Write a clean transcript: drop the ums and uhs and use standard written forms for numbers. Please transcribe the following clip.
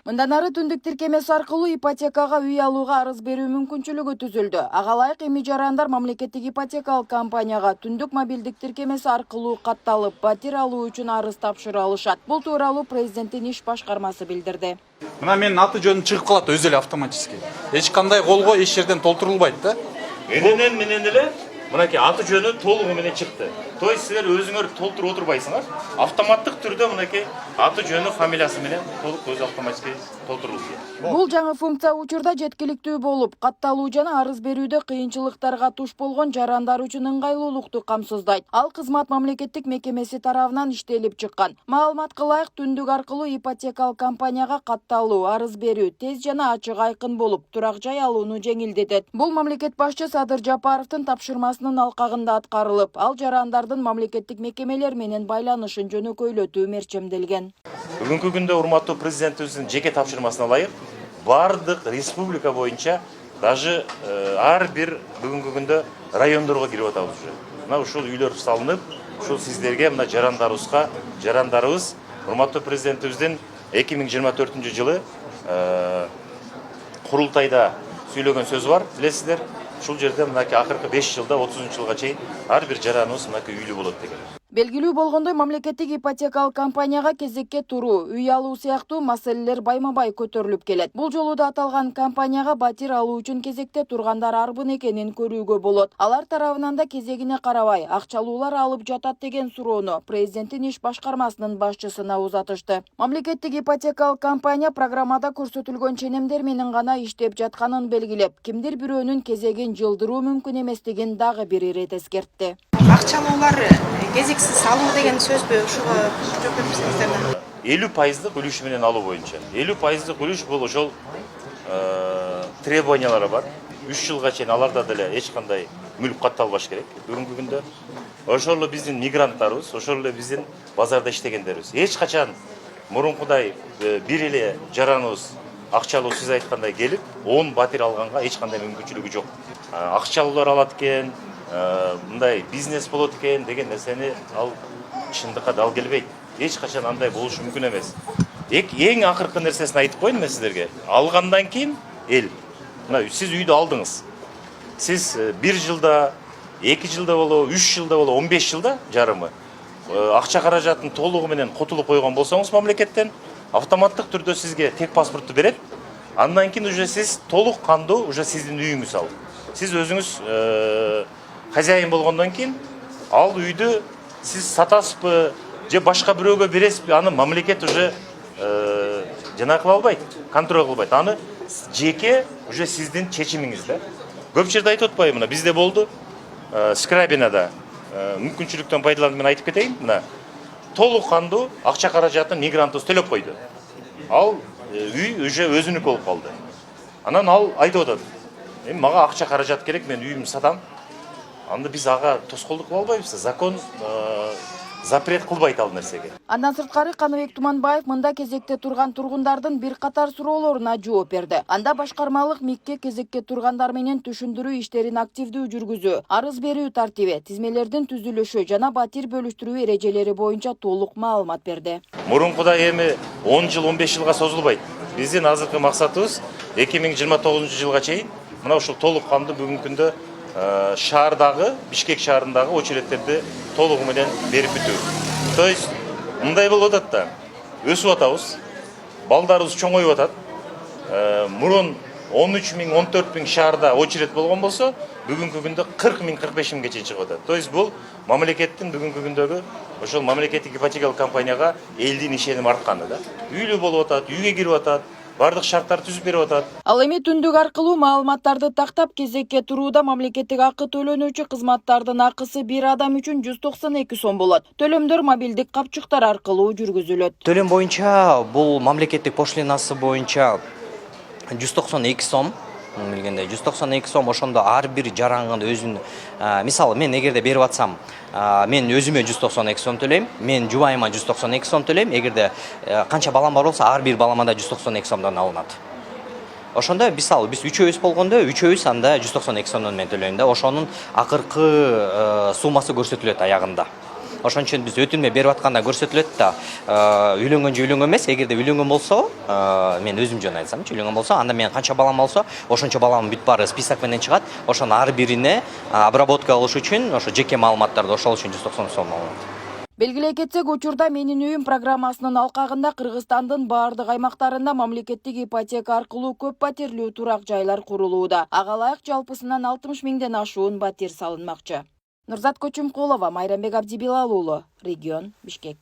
Мындан ары түндүк тиркемеси аркылуу ипотекага үй алууга арыз берүү мүмкүнчүлүгү түзүлдү. Ага ылайык эми жарандар мамлекеттик ипотекалык компанияга түндүк мобилдик тиркемеси аркылуу катталып, батир алуу үчүн арыз тапшыра алышат. Бул тууралуу президенттин иш башкармасы билдирди. Мына менин аты жөнүм чыгып калат өзү эле автоматически. Эч кандай колго эч жерден толтурулбайт да. Менен эле мынакей аты жөнү толугу менен чыкты. То есть силер өзүңөр толтуруп отурбайсыңар. Автоматтык түрдө мынакей аты жөнү, фамилиясы менен толук өзү автоматически толтурулат. Бул жаңы функция учурда жеткиликтүү болуп, катталуу жана арыз берүүдө кыйынчылыктарга туш болгон жарандар үчүн ыңгайлуулукту камсыздайт. Ал кызмат мамлекеттик мекемеси тарабынан иштелип чыккан. Маалыматка ылайык түндүк аркылуу ипотекалык компанияга катталуу, арыз берүү тез жана ачык айкын болуп, турак жай алууну жеңилдетет. Бул мамлекет башчы Садыр Жапаровдун тапшырмасынын алкагында аткарылып, ал жарандардын мамлекеттик мекемелер менен байланышын жөнөкөйлөтүү мерчемделген. Бүгүнкү күндө урматтуу президентибиздин жеке тапшырмасына ылайык бардык республика боюнча даже ар бир бүгүнкү күндө райондорго кирип атабыз уже. Мына ушул үйлөр салынып, ушул сиздерге мына жарандарыбыз урматтуу президентибиздин 2024-жылы курултайда сүйлөгөн сөзү бар, билесиздер. Ушул жерде мынакей акыркы 5 жылда 30-жылга чейин ар бир жараныбыз мынакей үйлүү болот деген. Белгилүү болгондой, мамлекеттик ипотекалык компанияга кезекке туруу, үй алуу сыяктуу маселелер байма-бай көтөрүлүп келет. Бул жолу да аталган компанияга батир алуу үчүн кезекте тургандар арбын экенин көрүүгө болот. Алар тарабынан да кезегине карабай акчалуулар алып жатат деген суроону президенттин иш башкармасынын башчысына узатышты. Мамлекеттик ипотекалык компания программада көрсөтүлгөн ченемдер менен гана иштеп жатканын белгилеп, кимдир бирөөнүн кезегин жылдыруу мүмкүн эместигин дагы бир ирет эскертти. Акчалуулар кезексиз алуу деген сөзбү ушуга жооп берсеңиздер. 50% үлүш менен алуу боюнча. 50% үлүш бул ошол требованиялары бар. 3 жылга чейин аларда деле эч кандай мүлк катталбаш керек. Бүгүнкү күндө ошол эле биздин мигранттарыбыз, ошол эле биздин базарда иштегендерибиз. Эч качан мурункудай бир эле жараныбыз акчалуу сиз айткандай келип 10 батир алганга эч кандай мүмкүнчүлүгү жок. Акчалуулар алат экен, мындай бизнес болот экен деген нерсени ал чындыкка дал келбейт. Эч качан андай болушу мүмкүн эмес. Эң акыркы нерсесин айтып коеюн мен сиздерге. Алгандан кийин эл. Мына сиз үйдү алдыңыз. Сиз 1 жылда, 2 жылда болобу, 3 жылда болобу, 15 жылда жарымы акча каражатын толугу менен котулуп койгон болсоңуз мамлекеттен автоматтык түрдө сизге тек паспортту берет. Андан кийин уже сиз толук кандуу уже сиздин үйүңүз ал. Сиз өзүңүз хозяин болгондон кийин ал үйдү сиз сатасызбы же башка бирөөгө бересизби, аны мамлекет уже жана кыла албайт, контроль кылбайт. Аны жеке уже сиздин чечимиңиз да. Көп жерде айтып атпайбы, мына бизде болду, Скрабинада мүмкүнчүлүктөн пайдаланып мен айтып кетейин, мына толук кандуу акча каражатын мигрантыбыз төлөп койду. Ал үй уже өзүнүкү болуп калды. Анан ал айтып атат: "Эми мага акча каражат керек, мен үйүмдү сатам." Анда биз ага тоскоолдук кыла албайбыз. Закон запрет кылбайт ал нерсеге. Андан сырткары Каныбек Туманбаев мында кезекте турган тургундардын бир катар суроолоруна жооп берди. Анда башкармалык МИКке кезекке тургандар менен түшүндүрүү иштерин активдүү жүргүзүү, арыз берүү тартиби, тизмелердин түзүлүшү жана батир бөлүштүрүү эрежелери боюнча толук маалымат берди. Мурункудай эми 10 жыл, 15 жылга созулбайт. Биздин азыркы максатыбыз 2029-жылга чейин мына ушул толук кандуу бүгүнкү күндө шаардагы, Бишкек шаарындагы очереттерди толугу менен берип бүтүү. То есть мындай болуп атат да, өсүп атабыз, балдарыбыз чоңоюп атат. Мурун 13 миң, 14 миң шаарда очерет болгон болсо, бүгүнкү күндө 40 миң, 45 миңге чейин чыгып атат. То есть бул мамлекеттин бүгүнкү күндөгү ошол мамлекеттик ипотекалык компанияга элдин ишеними артканы да. Үйлүү болуп атат, үйгө кирип атат. Бардык шарттар түзүп берип атат. Ал эми түндүк аркылуу маалыматтарды тактап кезекке турууда мамлекеттик акы төлөнүүчү кызматтардын акысы бир адам үчүн 192 сом болот. Төлөмдөр мобилдик капчыктар аркылуу жүргүзүлөт. Төлөм боюнча бул мамлекеттик пошлинасы боюнча 192 сом. Билгенде 192 сом, ошондо ар бир жаранган өзүнүн, мисалы мен эгерде берип атсам, мен өзүмө 192 сом төлөйм, мен жубайыма 192 сом төлөйм, эгерде канча балам бар болсо ар бир балама да 192 сомдон алынат. Ошондо мисалы биз үчөөбүз болгондо үчөөбүз анда 192 сомдон мен төлөйм да, ошонун акыркы суммасы көрсөтүлөт аягында. ошон үчүн биз өтүнмө берип атканда көрсөтүлөт да үйлөнгөн же үйлөнгөн эмес. Эгерде үйлөнгөн болсо, мен өзүм жөн айтсамчы, үйлөнгөн болсо, анда мен канча балам болсо, ошончо баламдын бүт баары список менен чыгат. Ошонун ар бирине обработка кылыш үчүн, ошо жеке маалыматтарды ошол үчүн 190 сом алынат. Белгилей кетсек, учурда Менин үйүм программасынын алкагында Кыргызстандын баардык аймактарында мамлекеттик ипотека аркылуу көп патирлүү турак жайлар курулууда. Ага ылайык жалпысынан 60 миңден ашуун батир салынмакчы. Нурзат Көчүмкулова, Майрамбек Абдибилал уулу, Регион, Бишкек.